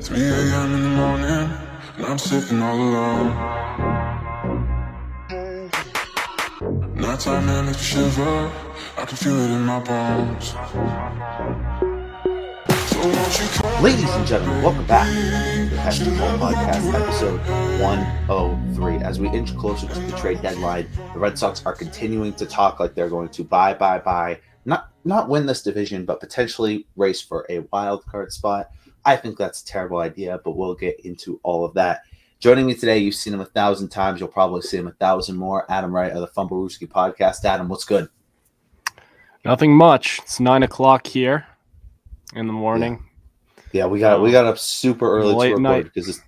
3 a.m. in the morning, and I'm sitting all alone. Nighttime man makes me shiver, I can feel it in my bones. So won't you come Ladies and gentlemen, welcome back to the Pesky Podcast, episode 103. As we inch closer to the trade deadline, the Red Sox are continuing to talk like they're going to buy, not win this division, but potentially race for a wild card spot. I think that's a terrible idea, but we'll get into all of that. Joining me today, you've seen him 1,000 times. You'll probably see him 1,000 more. Adam Wright of the Fumblerooski Podcast. Adam, what's good? Nothing much. It's 9 o'clock here in the morning. Yeah, we got up super early to record night. because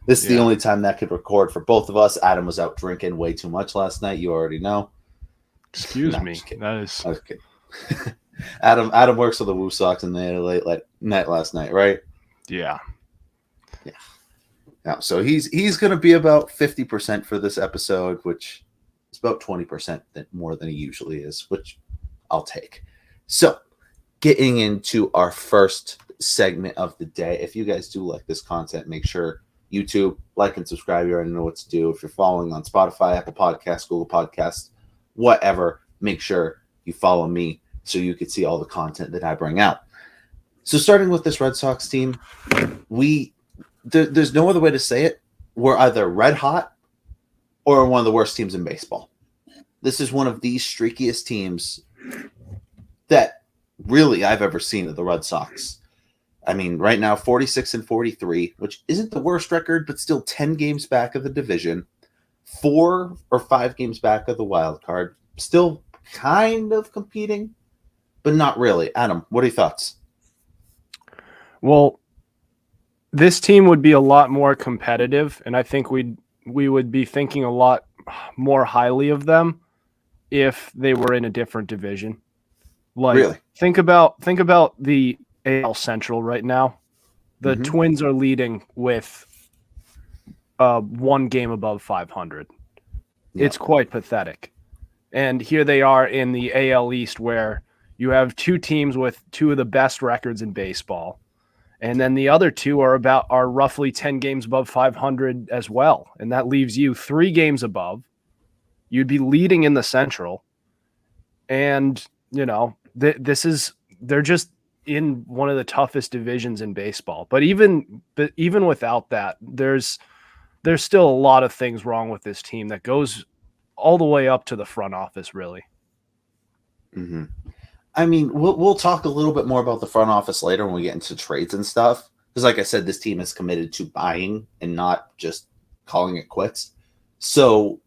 this is the only time that could record for both of us. Adam was out drinking way too much last night. You already know. Excuse me. That is okay. Adam works for the Woo Sox and they had a late night last night, right? Yeah. So he's going to be about 50% for this episode, which is about 20% more than he usually is, which I'll take. So, getting into our first segment of the day. If you guys do like this content, make sure YouTube, like and subscribe. You already know what to do. If you're following on Spotify, Apple Podcasts, Google Podcasts, whatever, make sure you follow me so you can see all the content that I bring out. So starting with this Red Sox team, there's no other way to say it. We're either red hot or one of the worst teams in baseball. This is one of the streakiest teams that really I've ever seen of the Red Sox. I mean, right now, 46-43, which isn't the worst record, but still 10 games back of the division, 4 or 5 games back of the wild card. Still kind of competing, but not really. Adam, what are your thoughts? Well, this team would be a lot more competitive, and I think we would be thinking a lot more highly of them if they were in a different division. Like, really? Think about the AL Central right now. The Twins are leading with 1 game above 500. Yeah. It's quite pathetic. And here they are in the AL East, where you have 2 teams with 2 of the best records in baseball. And then the other 2 are roughly 10 games above 500 as well. And that leaves you 3 games above. You'd be leading in the Central. And, you know, they're just in one of the toughest divisions in baseball. But even without that, there's still a lot of things wrong with this team that goes all the way up to the front office, really. Mm-hmm. I mean, we'll talk a little bit more about the front office later when we get into trades and stuff. Because like I said, this team is committed to buying and not just calling it quits. So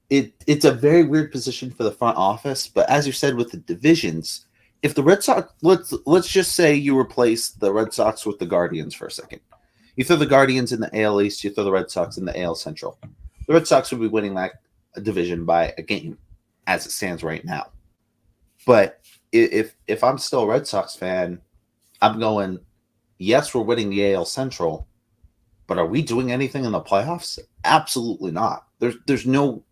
it's a very weird position for the front office. But as you said with the divisions, if the Red Sox, let's just say you replace the Red Sox with the Guardians for a second. You throw the Guardians in the AL East, you throw the Red Sox in the AL Central. The Red Sox would be winning that division by a game as it stands right now. But if I'm still a Red Sox fan, I'm going, yes, we're winning the AL Central, but are we doing anything in the playoffs? Absolutely not. There's no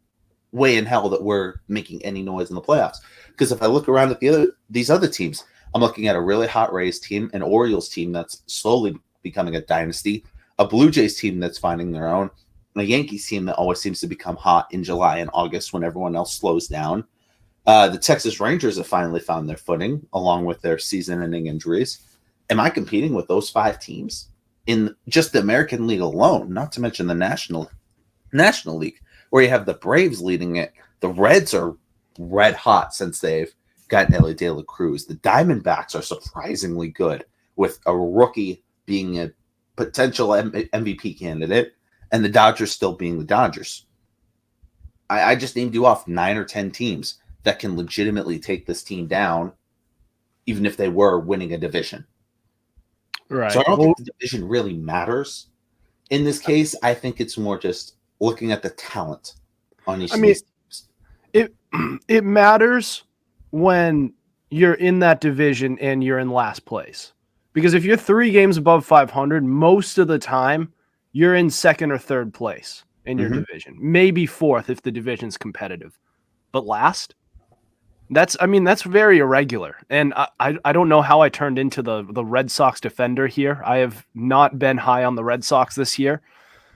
way in hell that we're making any noise in the playoffs. Because if I look around at these other teams, I'm looking at a really hot Rays team, an Orioles team that's slowly becoming a dynasty, a Blue Jays team that's finding their own, and a Yankees team that always seems to become hot in July and August when everyone else slows down. The Texas Rangers have finally found their footing, along with their season-ending injuries. Am I competing with those 5 teams in just the American League alone, not to mention the National League, where you have the Braves leading it? The Reds are red hot since they've gotten Ellie De La Cruz. The Diamondbacks are surprisingly good, with a rookie being a potential MVP candidate, and the Dodgers still being the Dodgers. I just named you off 9 or 10 teams that can legitimately take this team down, even if they were winning a division. Right. So I don't think the division really matters. In this case, I think it's more just looking at the talent on each of these teams. It matters when you're in that division and you're in last place. Because if you're 3 games above 500, most of the time, you're in second or third place in your division. Maybe 4th if the division's competitive. But last, That's very irregular. And I don't know how I turned into the Red Sox defender here. I have not been high on the Red Sox this year.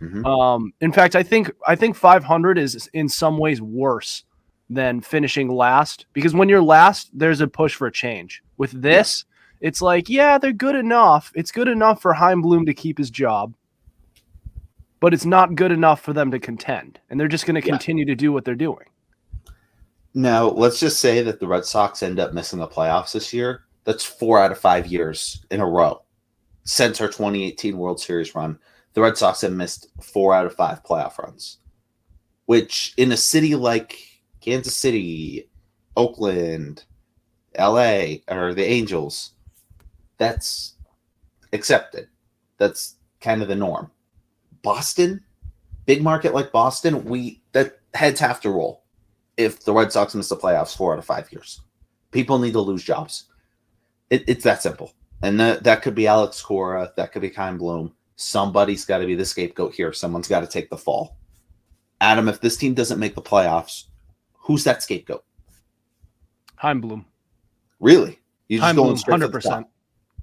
In fact, I think 500 is in some ways worse than finishing last, because when you're last, there's a push for change. With this, it's like, yeah, they're good enough. It's good enough for Heimblum to keep his job, but it's not good enough for them to contend. And they're just going to continue to do what they're doing. Now, let's just say that the Red Sox end up missing the playoffs this year. That's 4 out of 5 years in a row. Since our 2018 World Series run, the Red Sox have missed 4 out of 5 playoff runs, which in a city like Kansas City, Oakland, LA, or the Angels, that's accepted. That's kind of the norm. Boston, big market like Boston, that heads have to roll if the Red Sox miss the playoffs 4 out of 5 years. People need to lose jobs. It's that simple. And that could be Alex Cora. That could be Kyle Bloom. Somebody's got to be the scapegoat here. Someone's got to take the fall. Adam, if this team doesn't make the playoffs, who's that scapegoat? Heimblum. Really? You just Heimblum, going straight 100%.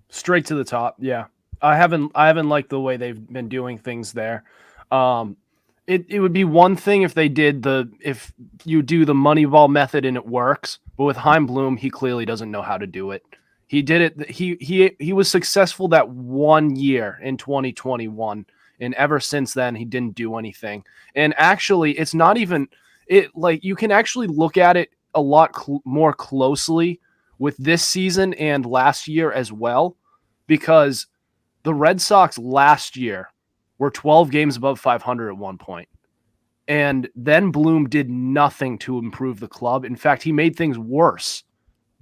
Straight to the top, yeah. I haven't liked the way they've been doing things there. It would be one thing if they did if you do the Moneyball method and it works, but with Heimblum, he clearly doesn't know how to do it. He did it. He was successful that 1 year in 2021, and ever since then he didn't do anything. And actually, it's not even like you can actually look at it a lot more closely with this season and last year as well, because the Red Sox last year were 12 games above 500 at one point. And then Bloom did nothing to improve the club. In fact, he made things worse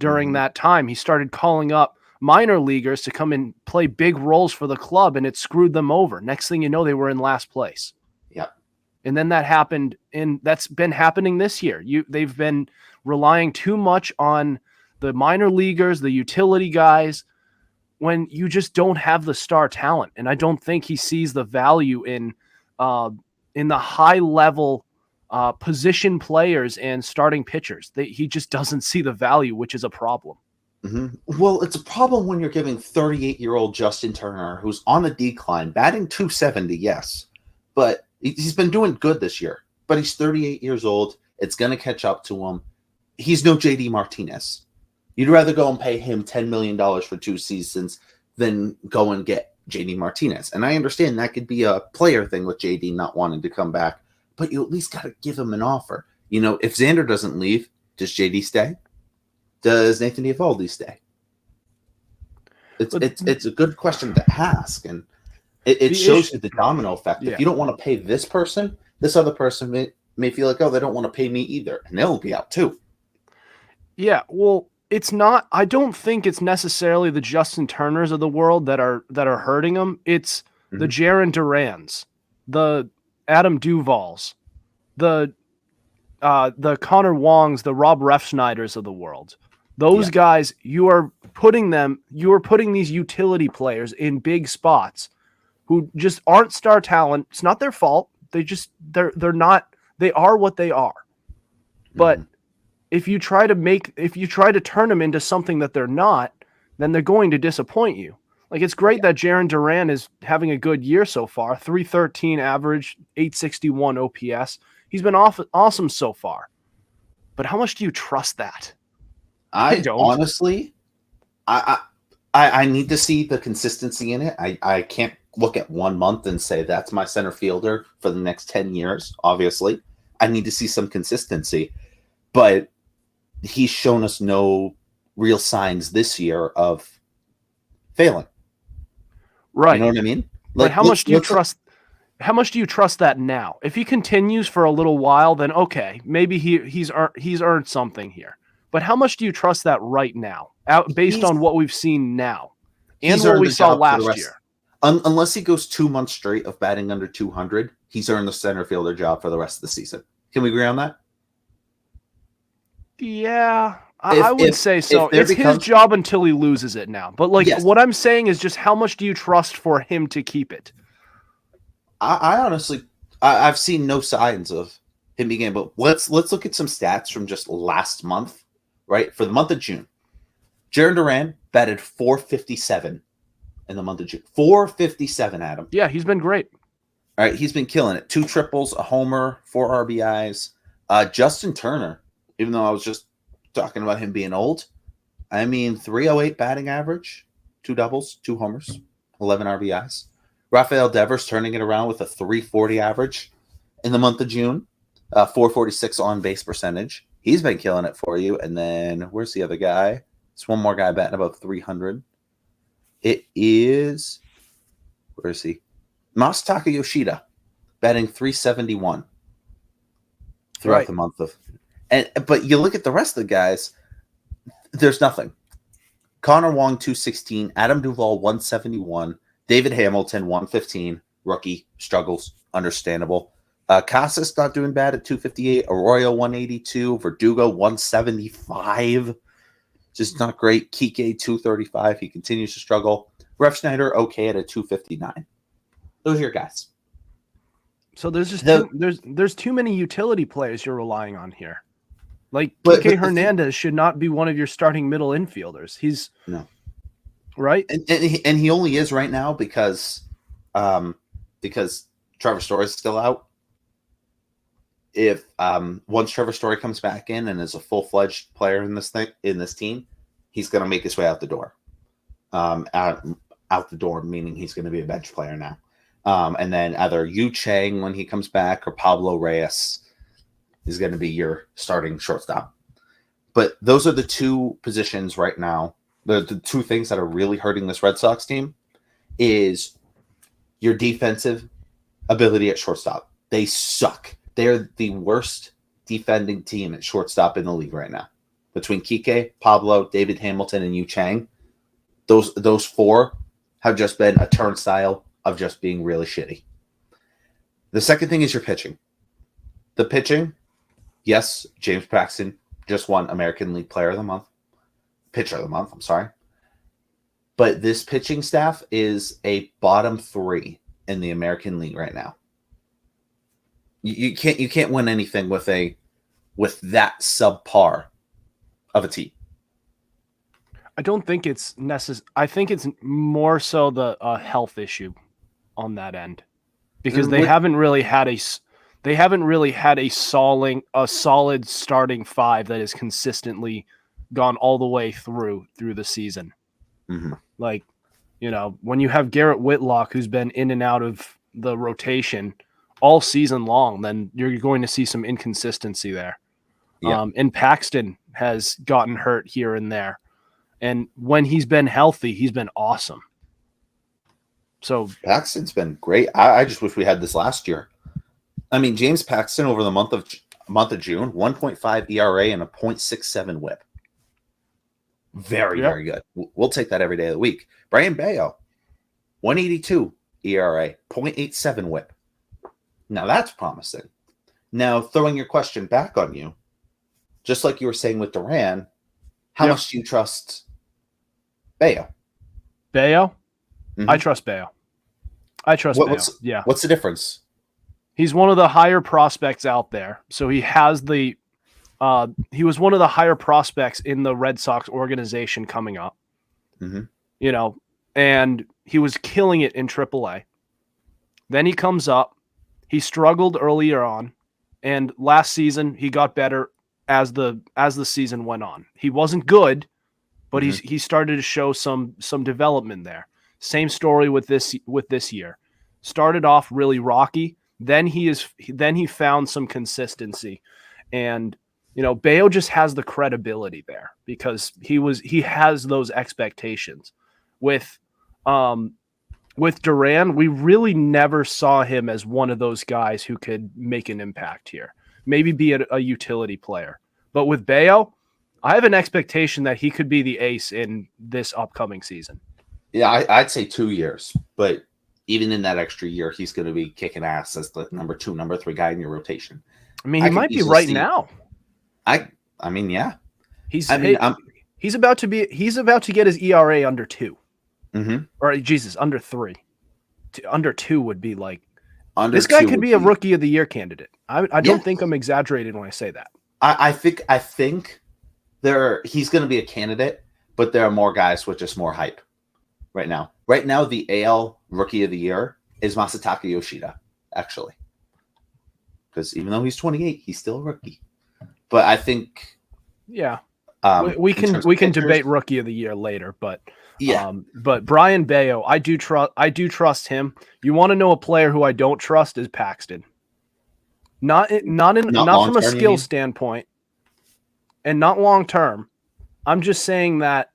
during that time. He started calling up minor leaguers to come and play big roles for the club, and it screwed them over. Next thing you know, they were in last place. Yep. And then that happened, and that's been happening this year. They've been relying too much on the minor leaguers, the utility guys, when you just don't have the star talent. And I don't think he sees the value in the high level position players and starting pitchers. He just doesn't see the value, which is a problem. Mm-hmm. Well, it's a problem when you're giving 38-year-old Justin Turner, who's on the decline, batting .270, yes, but he's been doing good this year. But he's 38 years old. It's going to catch up to him. He's no JD Martinez. You'd rather go and pay him $10 million for 2 seasons than go and get JD Martinez. And I understand that could be a player thing with JD not wanting to come back, but you at least got to give him an offer. You know, if Xander doesn't leave, does JD stay? Does Nathan Eovaldi stay? It's a good question to ask, and it shows you the domino effect. Yeah. If you don't want to pay this person, this other person may feel like, oh, they don't want to pay me either, and they'll be out too. Yeah, well, it's not. I don't think it's necessarily the Justin Turners of the world that are hurting them. It's the Jarren Durans, the Adam Duvals, the Connor Wongs, the Rob Refschneiders of the world. Those guys, you are putting these utility players in big spots who just aren't star talent. It's not their fault. They're not. They are what they are. But if you try to turn them into something that they're not, then they're going to disappoint you. Like, it's great that Jarren Duran is having a good year so far. 313 average, 861 OPS. He's been awesome so far. But how much do you trust that? I don't. Honestly, I need to see the consistency in it. I can't look at 1 month and say that's my center fielder for the next 10 years, obviously. I need to see some consistency. But he's shown us no real signs this year of failing. Right. You know what I mean? Like, how much do you trust? How much do you trust that now? If he continues for a little while, then okay, maybe he's earned something here. But how much do you trust that right now, based on what we've seen now and what we saw last year? Unless he goes 2 months straight of batting under 200, he's earned the center fielder job for the rest of the season. Can we agree on that? Yeah, I would say so. It's his job until he loses it now. But what I'm saying is just how much do you trust for him to keep it? I honestly, I've seen no signs of him being able. Let's look at some stats from just last month right? For the month of June, Jaron Duran batted 457 in the month of June. 457, Adam. Yeah, he's been great. All right, he's been killing it. 2 triples, a homer, 4 RBIs. Justin Turner, even though I was just talking about him being old, 308 batting average, 2 doubles, 2 homers, 11 RBIs. Rafael Devers turning it around with a 340 average in the month of June, 446 on base percentage. He's been killing it for you. And then where's the other guy? It's one more guy batting above 300. It is, where is he? Masataka Yoshida batting 371 throughout the month of, but you look at the rest of the guys, there's nothing. Connor Wong 216, Adam Duvall 171, David Hamilton 115, rookie struggles, understandable. Casas not doing bad at 258, Arroyo 182, Verdugo 175, just not great. Kike 235, he continues to struggle. Ref Schneider okay at a 259. Those are your guys. So there's just there's too many utility players you're relying on here. Like Kike Hernandez should not be one of your starting middle infielders. He's no, right, and he only is right now because Trevor Story is still out. If once Trevor Story comes back in and is a full-fledged player in this team, he's going to make his way out the door. Out the door, meaning he's going to be a bench player now. And then either Yu Chang when he comes back or Pablo Reyes is going to be your starting shortstop. But those are the 2 positions right now. The 2 things that are really hurting this Red Sox team is your defensive ability at shortstop. They suck. They're the worst defending team at shortstop in the league right now. Between Kike, Pablo, David Hamilton, and Yu Chang, those 4 have just been a turnstile of just being really shitty. The second thing is your pitching. The pitching, yes, James Paxton just won American League Pitcher of the Month, I'm sorry. But this pitching staff is a bottom 3 in the American League right now. You can't win anything with that subpar of a team. I don't think it's necessary. I think it's more so the health issue on that end, because they haven't really had a solid starting 5 that has consistently gone all the way through the season. Mm-hmm. Like, when you have Garrett Whitlock, who's been in and out of the rotation all season long, then you're going to see some inconsistency there. Yeah. And Paxton has gotten hurt here and there. And when he's been healthy, he's been awesome. So Paxton's been great. I just wish we had this last year. James Paxton over the month of June, 1.5 ERA and a 0.67 WHIP. Very good. We'll take that every day of the week. Brian Bayo, 182 ERA, 0.87 WHIP. Now that's promising. Now throwing your question back on you, just like you were saying with Duran, how much do you trust Bayo? Bayo? Mm-hmm. I trust Bayo. Bayo. Yeah. What's the difference? He's one of the higher prospects out there. So he has he was one of the higher prospects in the Red Sox organization coming up. Mm-hmm. And he was killing it in AAA. Then he comes up. He struggled earlier on, and last season he got better as the season went on. He wasn't good, but he started to show some development there. Same story with this year. Started off really rocky, then he found some consistency, and Bayo just has the credibility there because he has those expectations. With Duran, we really never saw him as one of those guys who could make an impact here, maybe be a utility player. But with Bayo, I have an expectation that he could be the ace in this upcoming season. Yeah, I'd say 2 years. But even in that extra year, he's going to be kicking ass as the number 2, number 3 guy in your rotation. He might be right now. Yeah. He's about to get his ERA under 2. Mm-hmm. Or under 3. Under 2 would be like Under this guy could be a rookie of the year candidate. I don't think I'm exaggerating when I say that. I think he's going to be a candidate, but there are more guys with just more hype right now. Right now, the AL Rookie of the Year is Masataka Yoshida, actually, because even though he's 28, he's still a rookie. But I think, yeah, we can debate Rookie of the Year later, but yeah, but Brian Bayo, I do trust him. You want to know a player who I don't trust is Paxton. Not from a skill standpoint, and not long term. I'm just saying that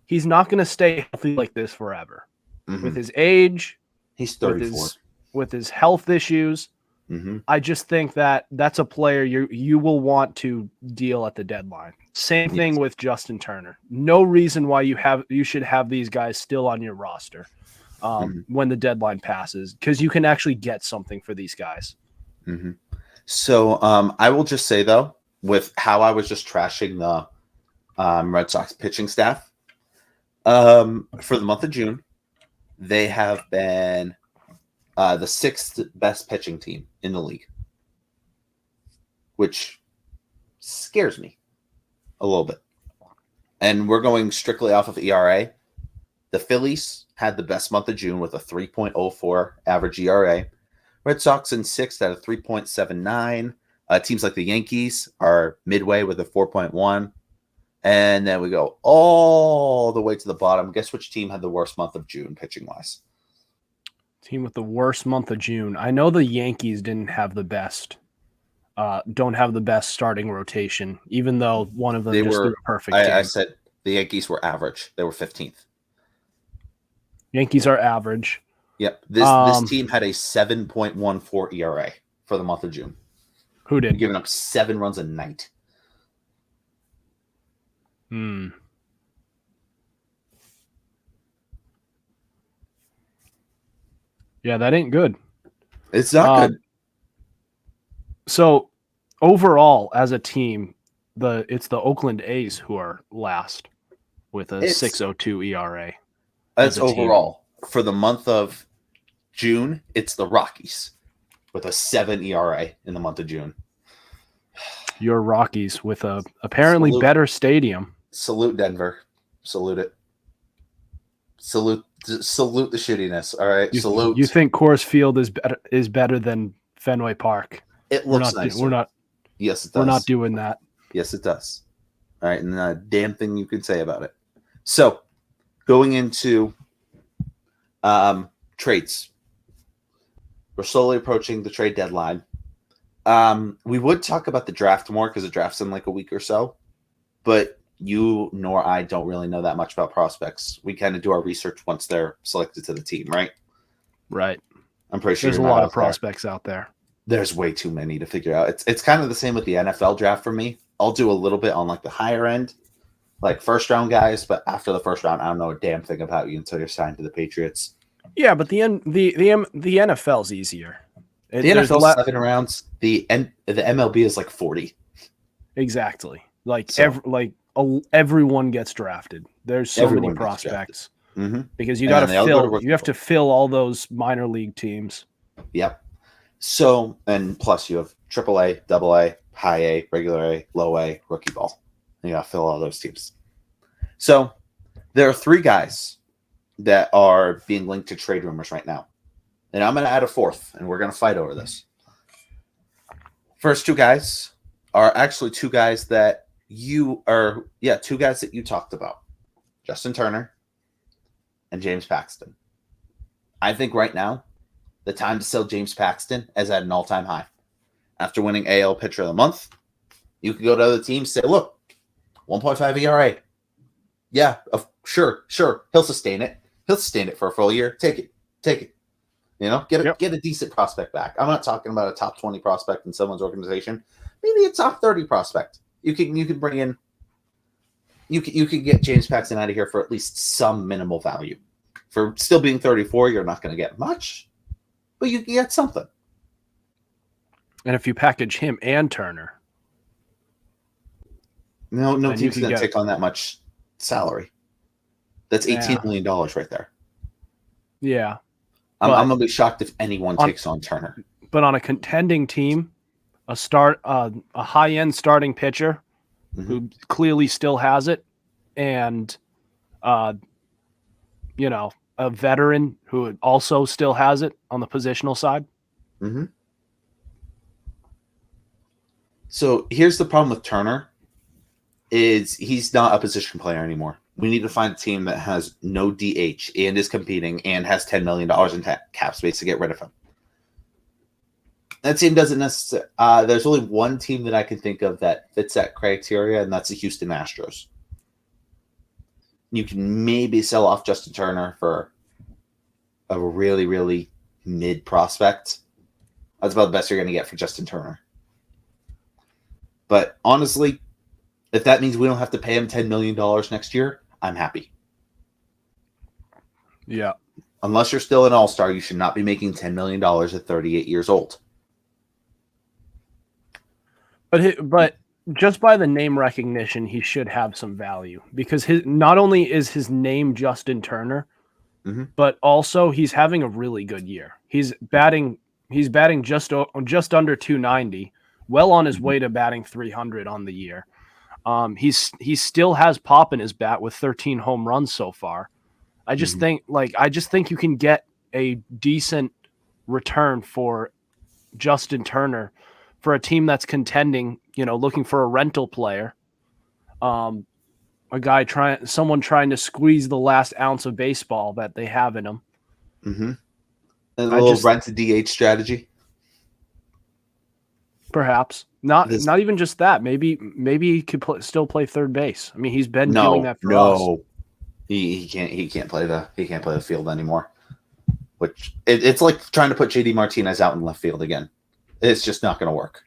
he's not going to stay healthy like this forever. Mm-hmm. With his age, he's 34. With his health issues. Mm-hmm. I just think that's a player you will want to deal at the deadline. Same thing with Justin Turner. No reason why you should have these guys still on your roster when the deadline passes, because you can actually get something for these guys. Mm-hmm. So I will just say, though, with how I was just trashing the Red Sox pitching staff, for the month of June, they have been the 6th best pitching team in the league, which scares me a little bit. And we're going strictly off of ERA. The Phillies had the best month of June with a 3.04 average ERA. Red Sox in 6th at a 3.79. Teams like the Yankees are midway with a 4.1. And then we go all the way to the bottom. Guess which team had the worst month of June pitching-wise? Team with the worst month of June. I know the Yankees didn't have the best. Don't have the best starting rotation, even though one of them threw a perfect game. I said the Yankees were average. They were 15th. Yankees are average. Yep. This team had a 7.14 ERA for the month of June. Who did? Giving up 7 runs a night. Yeah, that ain't good. It's not good. So overall, as a team, it's the Oakland A's who are last with a 6.02 ERA. That's overall. For the month of June, it's the Rockies with a 7 ERA in the month of June. Your Rockies with a apparently better stadium. Salute Denver. Salute it. Salute the shittiness. All right. Salute. You think Coors Field is better than Fenway Park? It looks nice. Yes, it does. We're not doing that. Yes, it does. All right, and not a damn thing you can say about it. So, going into trades, we're slowly approaching the trade deadline. We would talk about the draft more because the draft's in like a week or so, but you nor I don't really know that much about prospects. We kind of do our research once they're selected to the team, right? Right. I'm pretty sure there's a lot of prospects out there. There's way too many to figure out. It's kind of the same with the NFL draft for me. I'll do a little bit on like the higher end, like first round guys, but after the first round, I don't know a damn thing about you until you're signed to the Patriots. Yeah, but the NFL's easier. The NFL's 7 rounds. The MLB is like 40. Exactly. Everyone gets drafted. There's so many prospects because you have to fill all those minor league teams. Yep. So, and plus you have AAA, AA, high A, regular A, low A, rookie ball. You got to fill all those teams. So, there are 3 guys that are being linked to trade rumors right now. And I'm going to add a 4th, and we're going to fight over this. First 2 guys are actually 2 guys that 2 guys that you talked about. Justin Turner and James Paxton. I think right now, the time to sell James Paxton is at an all-time high. After winning AL Pitcher of the Month, you could go to other teams and say, look, 1.5 ERA. Yeah, sure. He'll sustain it. He'll sustain it for a full year. Take it. You know, get a decent prospect back. I'm not talking about a top 20 prospect in someone's organization. Maybe a top 30 prospect. You can bring in. You can get James Paxton out of here for at least some minimal value. For still being 34, you're not going to get much, but you can get something. And if you package him and Turner, no team's going to take on that much salary. That's $18 million right there. Yeah. I'm going to be shocked if anyone takes on Turner. But on a contending team, a high-end starting pitcher who clearly still has it, and a veteran who also still has it on the positional side. Mm-hmm. So here's the problem with Turner is he's not a position player anymore. We need to find a team that has no DH and is competing and has $10 million in cap space to get rid of him. That team doesn't necessarily there's only one team that I can think of that fits that criteria, and that's the Houston Astros. You can maybe sell off Justin Turner for a really, really mid prospect. That's about the best you're going to get for Justin Turner. But honestly, if that means we don't have to pay him $10 million next year, I'm happy. Yeah. Unless you're still an all-star, you should not be making $10 million at 38 years old. But just by the name recognition, he should have some value because not only is his name Justin Turner, but also he's having a really good year. He's batting just under 290, well on his way to batting 300 on the year. He still has pop in his bat with 13 home runs so far. I just think you can get a decent return for Justin Turner for a team that's contending, looking for a rental player. Someone trying to squeeze the last ounce of baseball that they have in them. Mm-hmm. And a little rent to DH strategy. Perhaps not even just that. Maybe he could still play third base. I mean, he's been doing that for us. He can't play the field anymore. Which it's like trying to put JD Martinez out in left field again. It's just not going to work.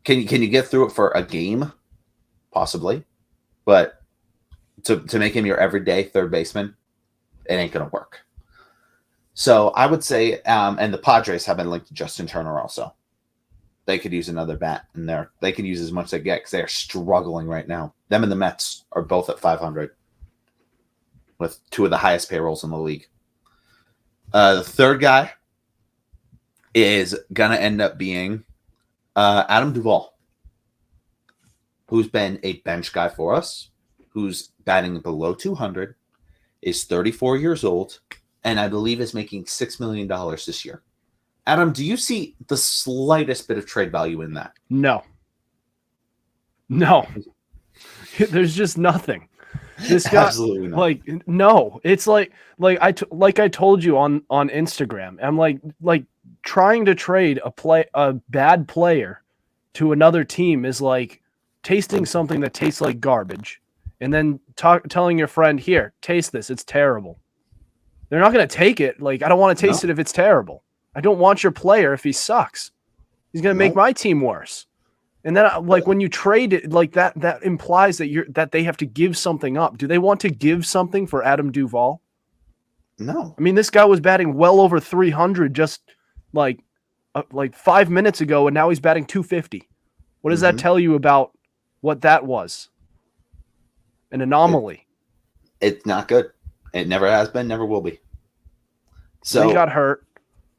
Can you get through it for a game? Possibly. But to make him your everyday third baseman, it ain't going to work. So I would say, and the Padres have been linked to Justin Turner also. They could use another bat in there. They could use as much as they get because they are struggling right now. Them and the Mets are both at 500 with two of the highest payrolls in the league. The third guy is going to end up being Adam Duvall, who's been a bench guy for us, who's batting below 200, is 34 years old, and I believe is making $6 million this year. Adam, do you see the slightest bit of trade value in that? No. There's just nothing. This guy, absolutely not. Like, no. It's like I told you on Instagram. I'm like trying to trade a bad player to another team is like tasting something that tastes like garbage, and then telling your friend, "Here, taste this. It's terrible." They're not going to take it. Like, I don't want to taste it if it's terrible. I don't want your player if he sucks. He's going to make my team worse. And then, when you trade it like that, that implies that they have to give something up. Do they want to give something for Adam Duvall? No. I mean, this guy was batting well over 300 just like 5 minutes ago, and now he's batting 250. What does that tell you about what that was? An anomaly. It's not good. It never has been, never will be. So he got hurt.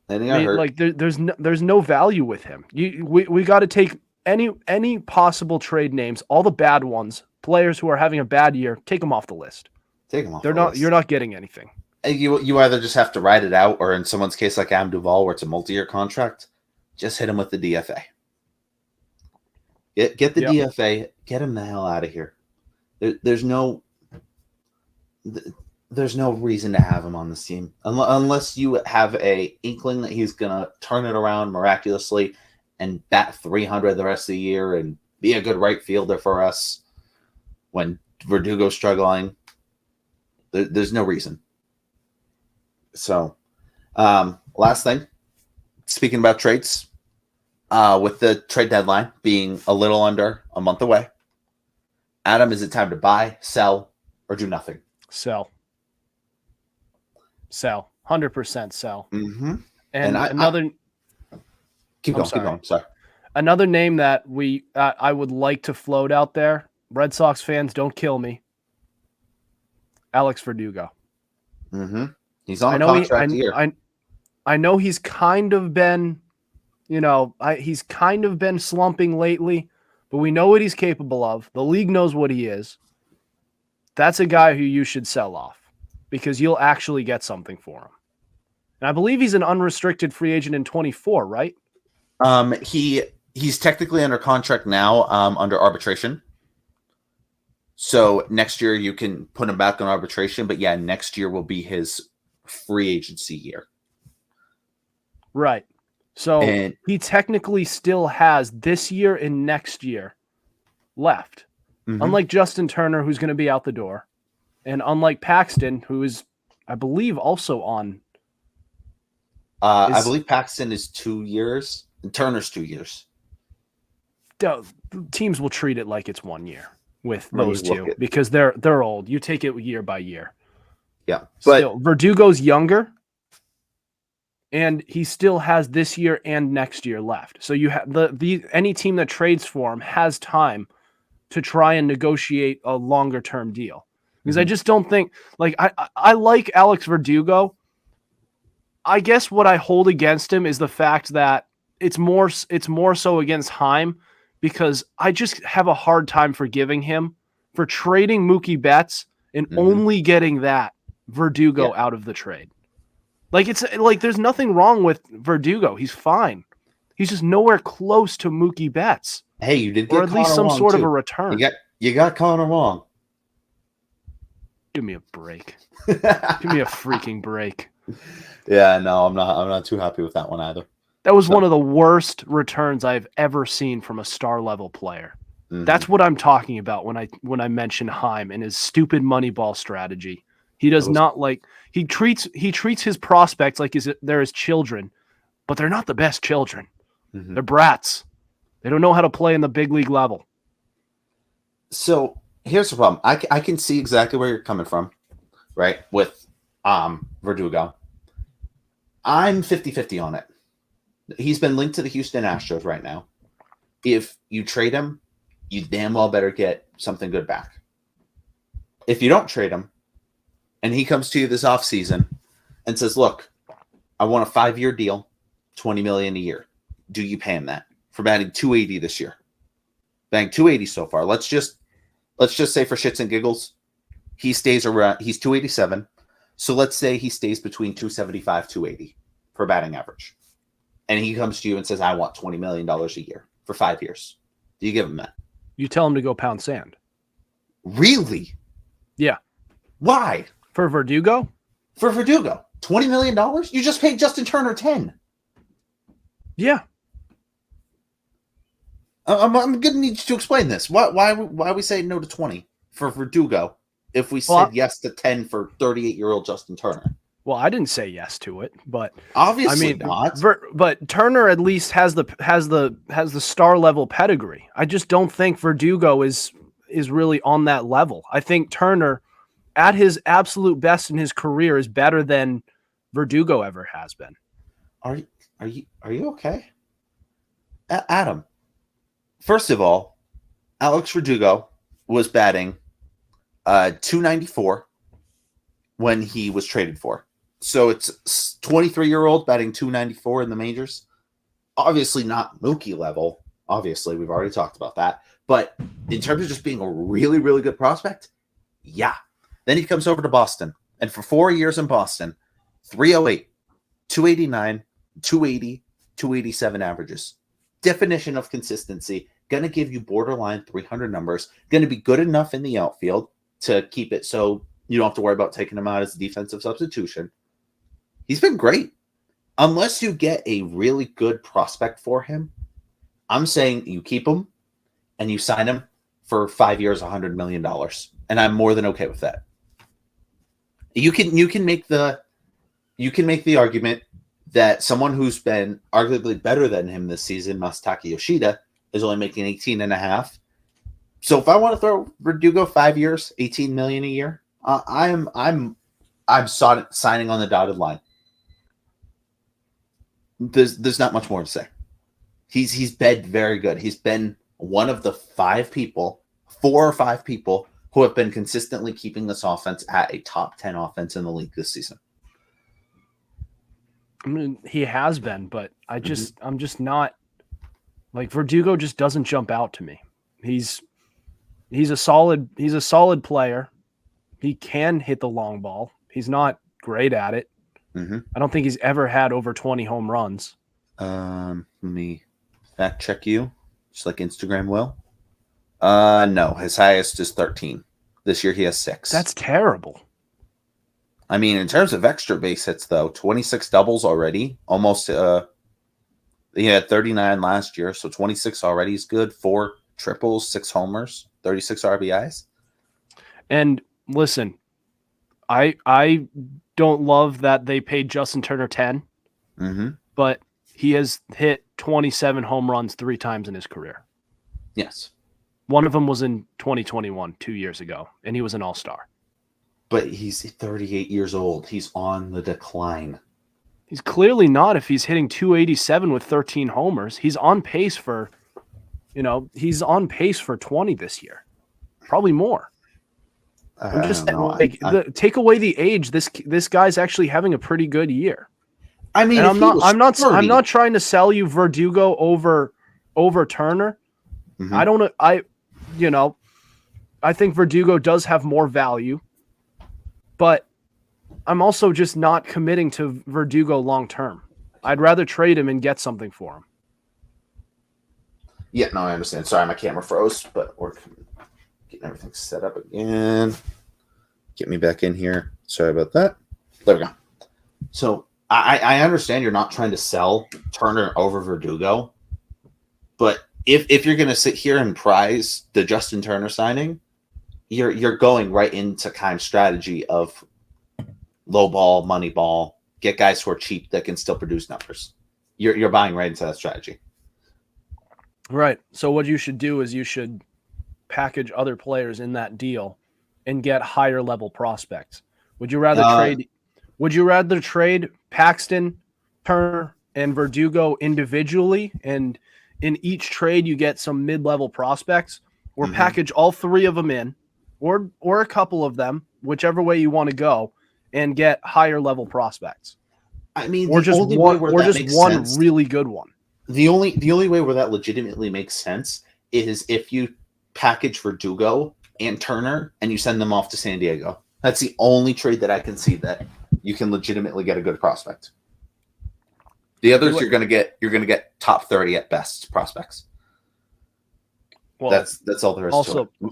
Hurt. Like there's no value with him. We got to take any possible trade names, all the bad ones, players who are having a bad year, take them off the list. Take them off. You're not getting anything. You either just have to ride it out, or in someone's case like Adam Duvall, where it's a multi-year contract, just hit him with the DFA. Get the DFA. Get him the hell out of here. There's no reason to have him on this team unless you have a inkling that he's gonna turn it around miraculously and bat 300 the rest of the year and be a good right fielder for us when Verdugo's struggling. There's no reason. So, last thing, speaking about trades, with the trade deadline being a little under a month away, Adam, is it time to buy, sell, or do nothing? Sell. 100% sell. Mm-hmm. And keep going. Sorry. Another name that I would like to float out there. Red Sox fans, don't kill me. Alex Verdugo. Mm-hmm. He's on a contract here. I know he's kind of been, he's kind of been slumping lately, but we know what he's capable of. The league knows what he is. That's a guy who you should sell off because you'll actually get something for him. And I believe he's an unrestricted free agent in 24, right? He's technically under contract now, under arbitration. So next year you can put him back on arbitration, but yeah, next year will be his free agency year. Right. So he technically still has this year and next year left. Mm-hmm. Unlike Justin Turner, who's going to be out the door, and unlike Paxton, who is, I believe, also on. I believe Paxton is 2 years, and Turner's 2 years. Teams will treat it like it's 1 year with those two because they're old. You take it year by year. Yeah, but still, Verdugo's younger, and he still has this year and next year left. So you have any team that trades for him has time to try and negotiate a longer term deal. Because I just don't think I like Alex Verdugo. I guess what I hold against him is the fact that it's more so against Heim, because I just have a hard time forgiving him for trading Mookie Betts and only getting that Verdugo out of the trade. It's like there's nothing wrong with Verdugo. He's fine. He's just nowhere close to Mookie Betts. Hey, you did get or at least some sort of a return. You got Connor wrong. Give me a break. Give me a freaking break. Yeah, no, I'm not too happy with that one either. That was one of the worst returns I've ever seen from a star level player. Mm-hmm. That's what I'm talking about when I mention Heim and his stupid Moneyball strategy. He does not he treats his prospects like they're his children, but they're not the best children. Mm-hmm. They're brats. They don't know how to play in the big league level. So here's the problem. I can see exactly where you're coming from, right? With Verdugo. I'm 50-50 on it. He's been linked to the Houston Astros right now. If you trade him, you damn well better get something good back. If you don't trade him, and he comes to you this offseason and says, look, I want a 5-year deal, $20 million a year. Do you pay him that for batting .280 this year? Batting .280 so far. Let's just say for shits and giggles, he stays around. He's 287. So let's say he stays between 275, 280 for batting average. And he comes to you and says, I want $20 million a year for 5 years. Do you give him that? You tell him to go pound sand. Really? Yeah. Why? For Verdugo? For Verdugo. $20 million? You just paid Justin Turner 10. Yeah. I'm going to need you to explain this. Why we say no to 20 for Verdugo if we said yes to 10 for 38-year-old Justin Turner? Well, I didn't say yes to it, but obviously not. But Turner at least has the star level pedigree. I just don't think Verdugo is really on that level. I think Turner, at his absolute best in his career, is better than Verdugo ever has been. Are you okay, Adam? First of all, Alex Verdugo was batting .294 when he was traded for. So it's 23-year-old batting .294 in the majors. Obviously not Mookie level. Obviously, we've already talked about that. But in terms of just being a really, really good prospect, yeah. Then he comes over to Boston. And for 4 years in Boston, 308, 289, 280, 287 averages. Definition of consistency. Going to give you borderline 300 numbers. Going to be good enough in the outfield to keep it so you don't have to worry about taking him out as a defensive substitution. He's been great. Unless you get a really good prospect for him, I'm saying you keep him and you sign him for 5 years, $100 million. And I'm more than okay with that. You can make the argument that someone who's been arguably better than him this season, Masataka Yoshida, is only making 18.5. So if I want to throw Verdugo 5 years, 18 million a year, I'm signing on the dotted line. There's not much more to say. He's been very good. He's been one of the 4 or 5 people who have been consistently keeping this offense at a top 10 offense in the league this season. I mean, he has been, but I'm just not like Verdugo just doesn't jump out to me. He's a solid player. He can hit the long ball. He's not great at it. Mm-hmm. I don't think he's ever had over 20 home runs. Let me fact check you, just like Instagram will. No, his highest is 13. This year he has 6. That's terrible. I mean, in terms of extra base hits, though, 26 doubles already. Almost, he had 39 last year, so 26 already is good. 4 triples, 6 homers, 36 RBIs. And listen, I don't love that they paid Justin Turner 10, but he has hit 27 home runs 3 times in his career. Yes. One of them was in 2021, 2 years ago, and he was an all-star. But he's 38 years old. He's on the decline. He's clearly not if he's hitting 287 with 13 homers. He's on pace for, he's on pace for 20 this year. Probably more. I'm just take away the age. This guy's actually having a pretty good year. I mean, and I'm not trying to sell you Verdugo over Turner. I think Verdugo does have more value, but I'm also just not committing to Verdugo long term. I'd rather trade him and get something for him. Yeah, no, I understand. Sorry, my camera froze, but we're getting everything set up again. Get me back in here. Sorry about that. There we go. So I understand you're not trying to sell Turner over Verdugo, but if you're going to sit here and prize the Justin Turner signing, you're going right into Keim's strategy of low ball, money ball, get guys who are cheap that can still produce numbers. You're buying right into that strategy. Right. So what you should do is you should package other players in that deal and get higher level prospects. Would you rather trade Paxton, Turner, and Verdugo individually, and in each trade you get some mid-level prospects, or package all 3 of them in, or a couple of them, whichever way you want to go, and get higher level prospects? I mean, or just one really good one. The only way where that legitimately makes sense is if you package Verdugo and Turner and you send them off to San Diego. That's the only trade that I can see that you can legitimately get a good prospect. The others you're gonna get top 30 at best prospects. Well, that's all there is.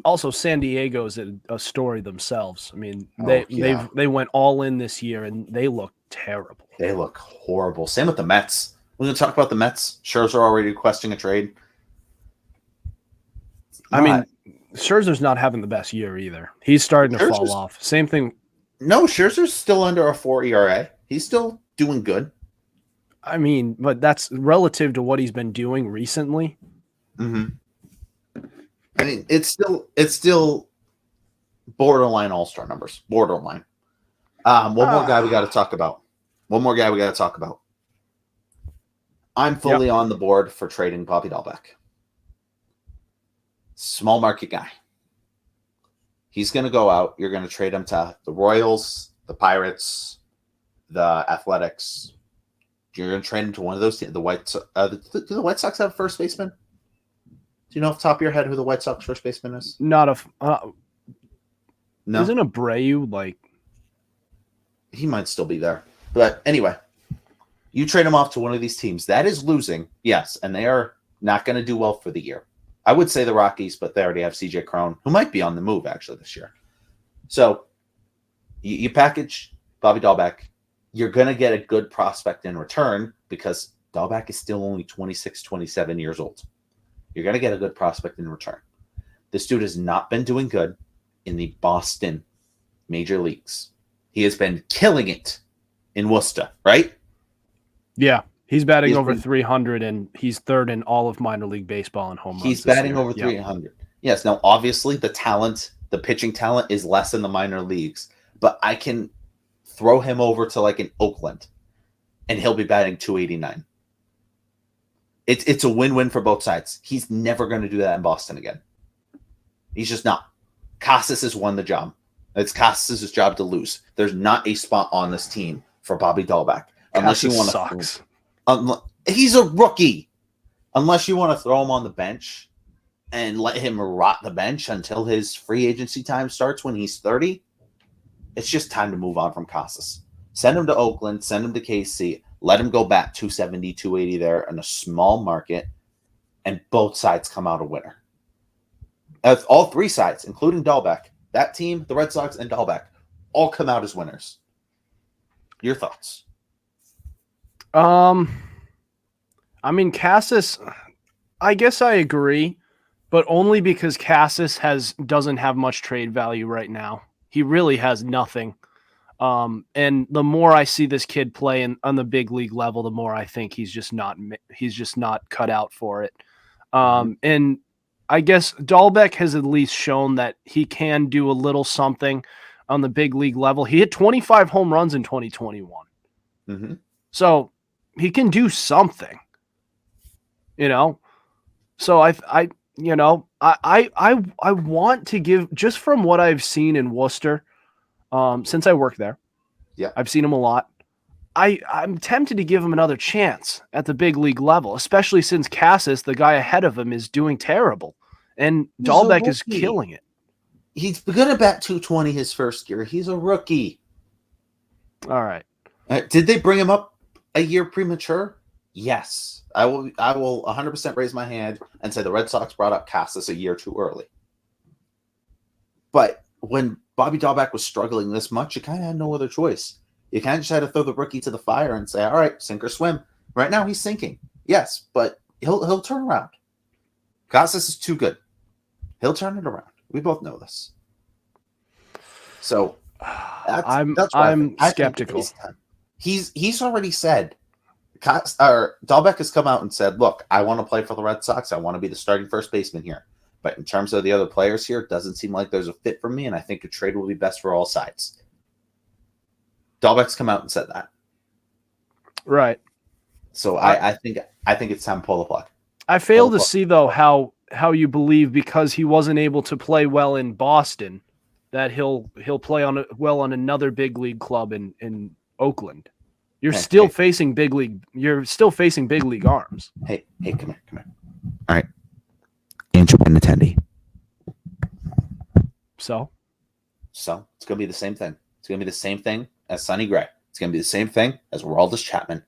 Also, San Diego's a story themselves. I mean, they went all in this year and they look terrible. They look horrible. Same with the Mets. We're gonna talk about the Mets. Scherzer already requesting a trade. I mean, Scherzer's not having the best year either. He's starting to fall off. Same thing. No, Scherzer's still under a 4 ERA. He's still doing good. I mean, but that's relative to what he's been doing recently. I mean, it's still borderline all-star numbers. Borderline. One more guy we got to talk about. I'm fully on the board for trading Bobby Dahlbeck. Small market guy. He's going to go out. You're going to trade him to the Royals, the Pirates, the Athletics. You're going to trade him to one of those teams. Do the White Sox have a first baseman? Do you know off the top of your head who the White Sox first baseman is? No. Isn't Abreu like? He might still be there. But anyway, you trade him off to one of these teams. That is losing, yes, and they are not going to do well for the year. I would say the Rockies, but they already have CJ Cron, who might be on the move actually this year. So you package Bobby Dahlbeck. You're going to get a good prospect in return because Dahlbeck is still only 26, 27 years old. You're going to get a good prospect in return. This dude has not been doing good in the Boston major leagues. He has been killing it in Worcester, right? Yeah. He's batting over 300, and he's third in all of minor league baseball in home runs. He's batting over 300. Yes. Now, obviously, the pitching talent is less in the minor leagues, but I can throw him over to like an Oakland, and he'll be batting 289. It's a win-win for both sides. He's never going to do that in Boston again. He's just not. Casas has won the job. It's Casas' job to lose. There's not a spot on this team for Bobby Dahlbeck. Unless you want to, he's a rookie. Unless you want to throw him on the bench and let him rot the bench until his free agency time starts when he's 30, it's just time to move on from Casas. Send him to Oakland, send him to KC, let him go back 270, 280 there in a small market, and both sides come out a winner. All three sides, including Dahlbeck, that team, the Red Sox and Dahlbeck, all come out as winners. Your thoughts? I mean, Casas, I guess I agree, but only because Casas doesn't have much trade value right now. He really has nothing. And the more I see this kid play on the big league level, the more I think he's just not cut out for it. And I guess Dahlbeck has at least shown that he can do a little something on the big league level. He hit 25 home runs in 2021. Mm-hmm. So he can do something, So I want to give, just from what I've seen in Worcester, since I work there. Yeah, I've seen him a lot. I'm tempted to give him another chance at the big league level, especially since Casas, the guy ahead of him, is doing terrible, and Dahlbeck is killing it. He's going to bat 220 his first year. He's a rookie. All right. Did they bring him up a year premature? Yes. I will 100% raise my hand and say the Red Sox brought up Casas a year too early. But when Bobby Dahlbeck was struggling this much, you kind of had no other choice. You kind of just had to throw the rookie to the fire and say, all right, sink or swim. Right now he's sinking. Yes, but he'll turn around. Casas is too good. He'll turn it around. We both know this. So I'm skeptical. He's already said, Dahlbeck has come out and said, look, I want to play for the Red Sox. I want to be the starting first baseman here. But in terms of the other players here, it doesn't seem like there's a fit for me, and I think a trade will be best for all sides. Dahlbeck's come out and said that. Right. So I think it's time to pull the plug. I fail to see, though, how you believe because he wasn't able to play well in Boston that he'll play well on another big league club in Oakland. You're still facing big league. You're still facing big league arms. Hey, come here. All right. Andrew Benintendi. So it's gonna be the same thing. It's gonna be the same thing as Sonny Gray. It's gonna be the same thing as Aroldis Chapman.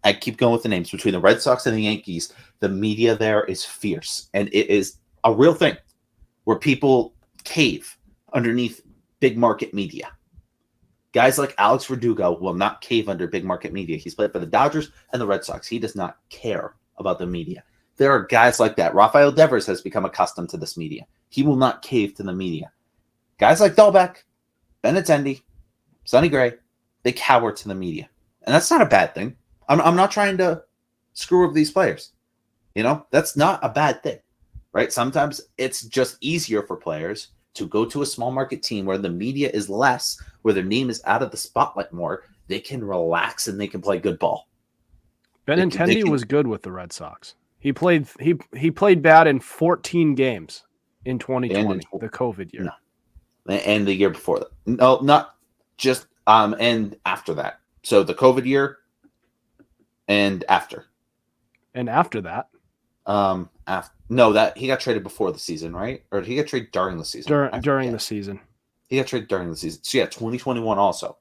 I keep going with the names. Between the Red Sox and the Yankees, the media there is fierce, and it is a real thing where people cave underneath big market media. Guys like Alex Verdugo will not cave under big market media. He's played for the Dodgers and the Red Sox. He does not care about the media. There are guys like that. Rafael Devers has become accustomed to this media. He will not cave to the media. Guys like Dahlbeck, Benintendi, Sonny Gray, they cower to the media. And that's not a bad thing. I'm not trying to screw up these players. That's not a bad thing, right? Sometimes it's just easier for players to go to a small market team where the media is less, where their name is out of the spotlight more. They can relax and they can play good ball. Benintendi was good with the Red Sox. He played bad in 14 games in 2020, the COVID year. No. And the year before that. No, not just and after that. So the COVID year and after. And after that. That he got traded before the season, right? Or did he get traded during the season? During the season. He got traded during the season. So yeah, 2021 also.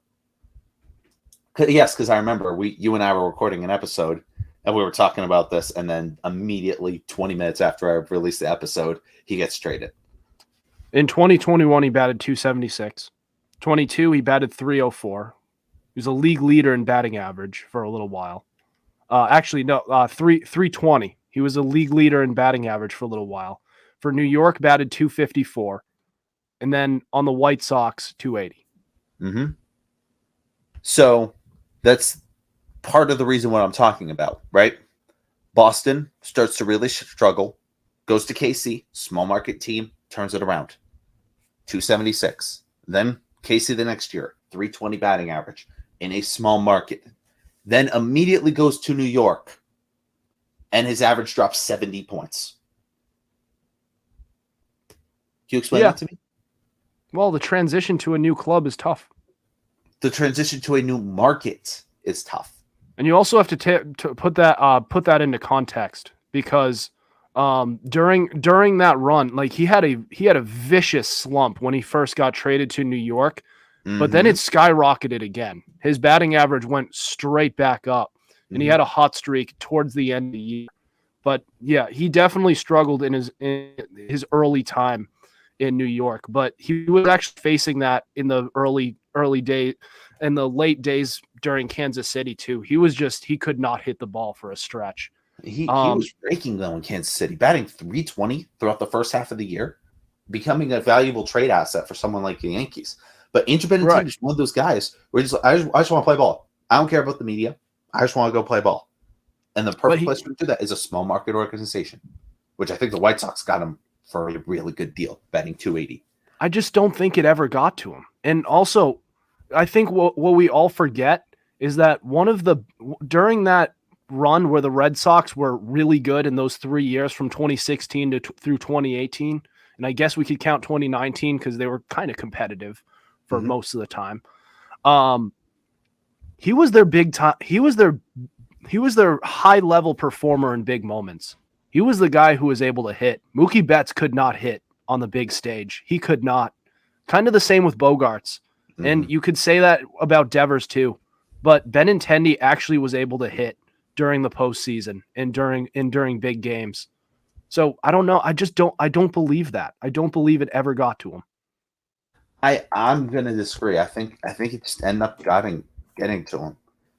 Yes, because I remember you and I were recording an episode and we were talking about this, and then immediately 20 minutes after I released the episode, he gets traded. In 2021, he batted 276. 22, he batted 304. He was a league leader in batting average for a little while. 320. He was a league leader in batting average for a little while. For New York, batted 254. And then on the White Sox, 280. Mm-hmm. So that's part of the reason what I'm talking about, right? Boston starts to really struggle, goes to KC, small market team, turns it around. 276. Then KC the next year, 320 batting average in a small market. Then immediately goes to New York, and his average drops 70 points. Can you explain that to me? Well, the transition to a new club is tough. The transition to a new market is tough. And you also have to put that into context, because during that run, like he had a vicious slump when he first got traded to New York, but then it skyrocketed again. His batting average went straight back up, and he had a hot streak towards the end of the year. But yeah, he definitely struggled in his early time in New York, but he was actually facing that in the early day and the late days during Kansas City too. He could not hit the ball for a stretch. He was raking though in Kansas City, batting 320 throughout the first half of the year, becoming a valuable trade asset for someone like the Yankees. But Andrew Benintendi is one of those guys where I just want to play ball. I don't care about the media. I just want to go play ball. And the perfect place to do that is a small market organization, which I think the White Sox got him for a really good deal, betting 280. I just don't think it ever got to him. And also, I think what we all forget is that during that run where the Red Sox were really good in those 3 years from 2016 through 2018, and I guess we could count 2019 because they were kind of competitive for most of the time. He was their big time. He was their high level performer in big moments. He was the guy who was able to hit. Mookie Betts could not hit on the big stage. He could not. Kind of the same with Bogarts. And you could say that about Devers too. But Benintendi actually was able to hit during the postseason and during big games. So I don't know. I don't believe that. I don't believe it ever got to him. I'm gonna disagree. I think it just ended up getting to him.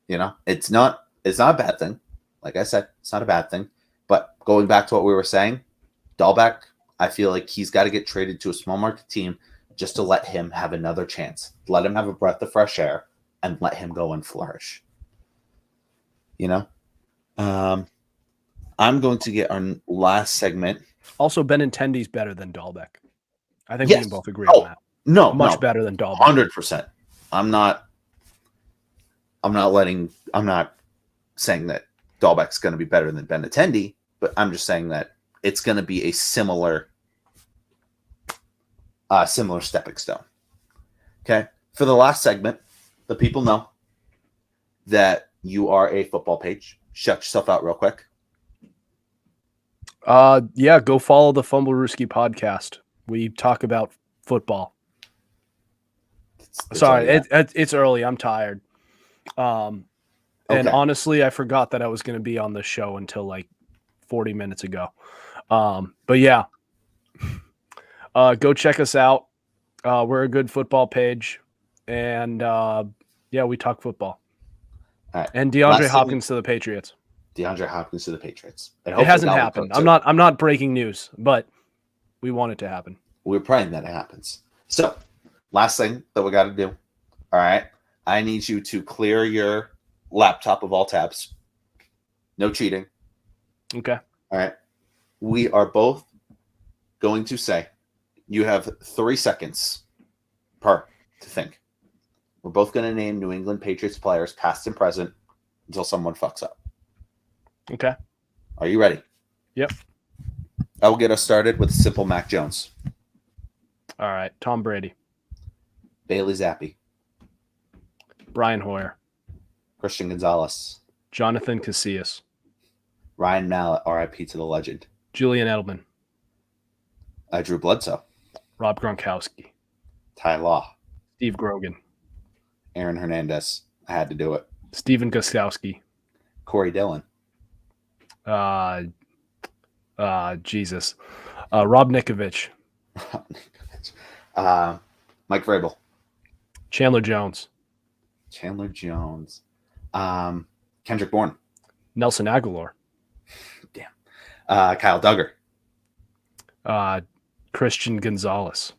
You know, it's not a bad thing. Like I said, it's not a bad thing. But going back to what we were saying, Dahlbeck, I feel like he's got to get traded to a small market team just to let him have another chance. Let him have a breath of fresh air and let him go and flourish. You know? I'm going to get our last segment. Also, Benintendi's better than Dahlbeck. I think we can both agree on that. No, better than Dahlbeck. 100%. I'm not saying that Dahlbeck's going to be better than Benintendi, but I'm just saying that it's going to be a similar stepping stone. Okay. For the last segment, the people know that you are a football page. Shut yourself out real quick. Yeah, go follow the Fumblerooski podcast. We talk about football. Sorry, it's early. I'm tired. And honestly, I forgot that I was going to be on the show until like 40 minutes ago. But yeah, go check us out. We're a good football page, and yeah, we talk football. All right. And DeAndre Hopkins to the Patriots. DeAndre Hopkins to the Patriots. It hasn't happened. I'm not breaking news, but we want it to happen. We're praying that it happens. So, last thing that we got to do. All right, I need you to clear your laptop of all tabs. No cheating. Okay. All right. We are both going to say you have 3 seconds per to think. We're both going to name New England Patriots players, past and present, until someone fucks up. Okay. Are you ready? Yep. I will get us started with simple Mac Jones. All right. Tom Brady. Bailey Zappi. Brian Hoyer. Christian Gonzalez. Jonathan Casillas. Ryan Mallett, RIP to the legend. Julian Edelman. Drew Bledsoe. Rob Gronkowski. Ty Law. Steve Grogan. Aaron Hernandez. I had to do it. Steven Gostkowski. Corey Dillon. Jesus. Rob Nikovich. Mike Vrabel. Chandler Jones. Kendrick Bourne. Nelson Aguilar. Damn. Kyle Duggar. Christian Gonzalez.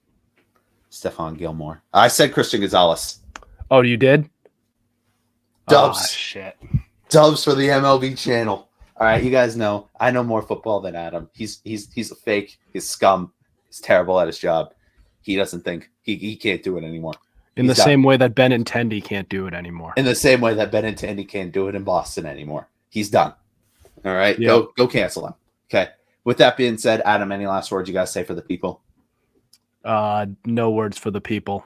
Stephon Gilmore. I said Christian Gonzalez. Oh, you did? Dubs. Oh, shit. Dubs for the MLB channel. All right, you guys know I know more football than Adam. He's a fake. He's scum. He's terrible at his job. He doesn't think he can't do it anymore. In the same way that Benintendi can't do it anymore. In the same way that Benintendi can't do it in Boston anymore. He's done. All right, yep. Go cancel him. Okay. With that being said, Adam, any last words you guys say for the people? No words for the people.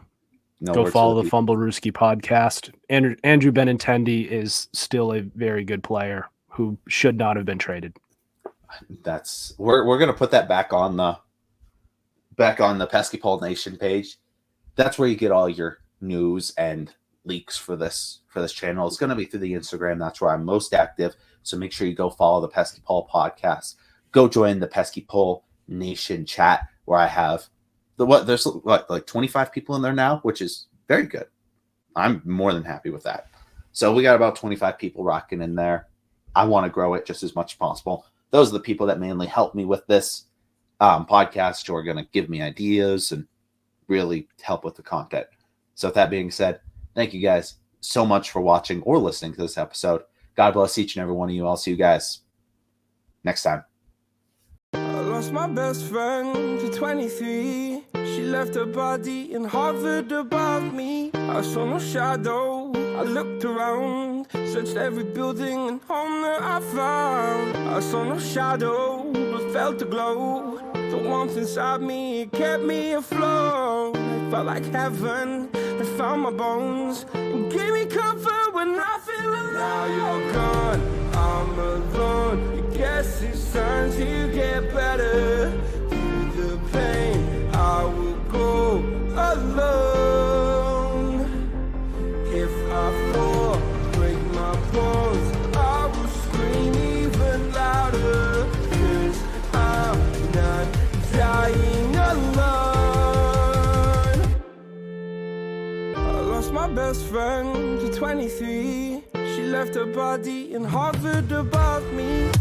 Go follow the Fumblerooski podcast. Andrew Benintendi is still a very good player who should not have been traded. That's we're gonna put that back on the Pesky Paul Nation page. That's where you get all your news and leaks for this channel. It's gonna be through the Instagram. That's where I'm most active. So make sure you go follow the Pesky Paul podcast. Go join the Pesky Paul Nation chat where I have there's like 25 people in there now, which is very good. I'm more than happy with that. So we got about 25 people rocking in there. I want to grow it just as much as possible. Those are the people that mainly help me with this podcast, who are going to give me ideas and really help with the content. So with that being said, thank you guys so much for watching or listening to this episode. God bless each and every one of you. I'll see you guys next time. I lost my best friend to 23. She left her body and hovered above me. I saw no shadow. I looked around, searched every building and home that I found. I saw no shadow, but felt the glow. The warmth inside me, it kept me afloat. It felt like heaven had found my bones and gave me comfort when I feel alone. Now you're gone, I'm alone. I guess it's time to get better. Through the pain, I will go alone. If I fall, break my bones, I will scream even louder. 'Cause I'm not dying alone. I lost my best friend to 23. She left her body and hovered above me.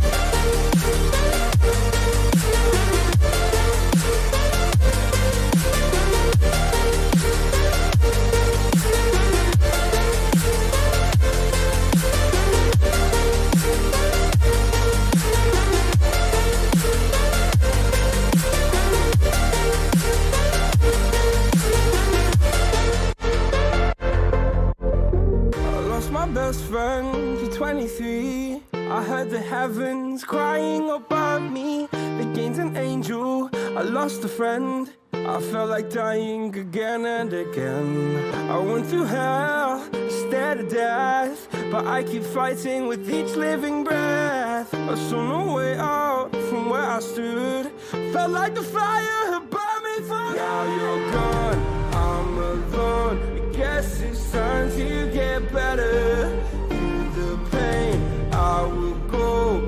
Best friend to 23. I heard the heavens crying above me. They gained an angel, I lost a friend. I felt like dying again and again. I went through hell, stared at death, but I keep fighting with each living breath. I saw no way out from where I stood. Felt like the fire had burned me through. Now you're gone, I'm alone. I guess it's time to get better. Through the pain, I will go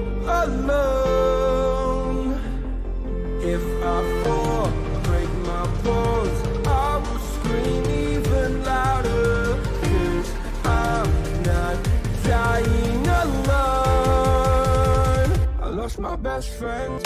alone. If I fall, break my bones, I will scream even louder. 'Cause I'm not dying alone. I lost my best friend.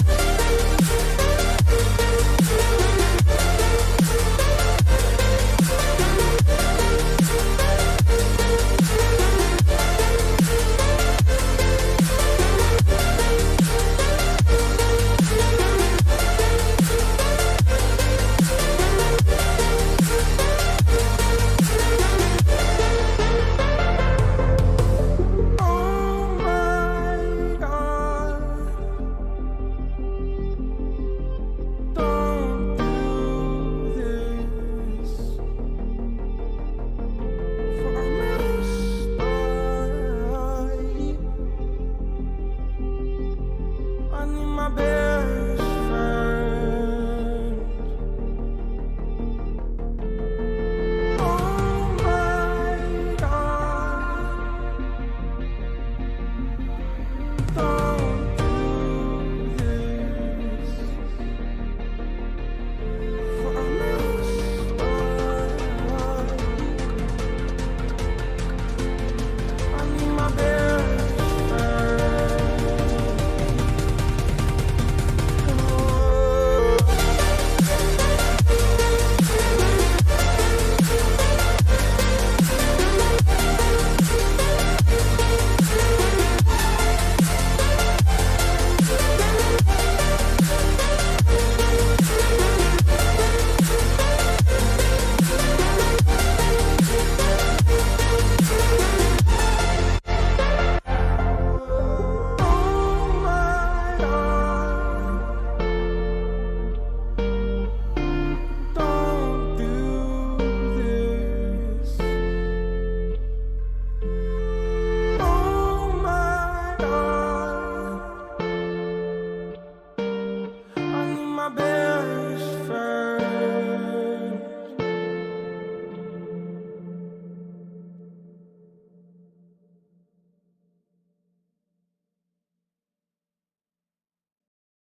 Oh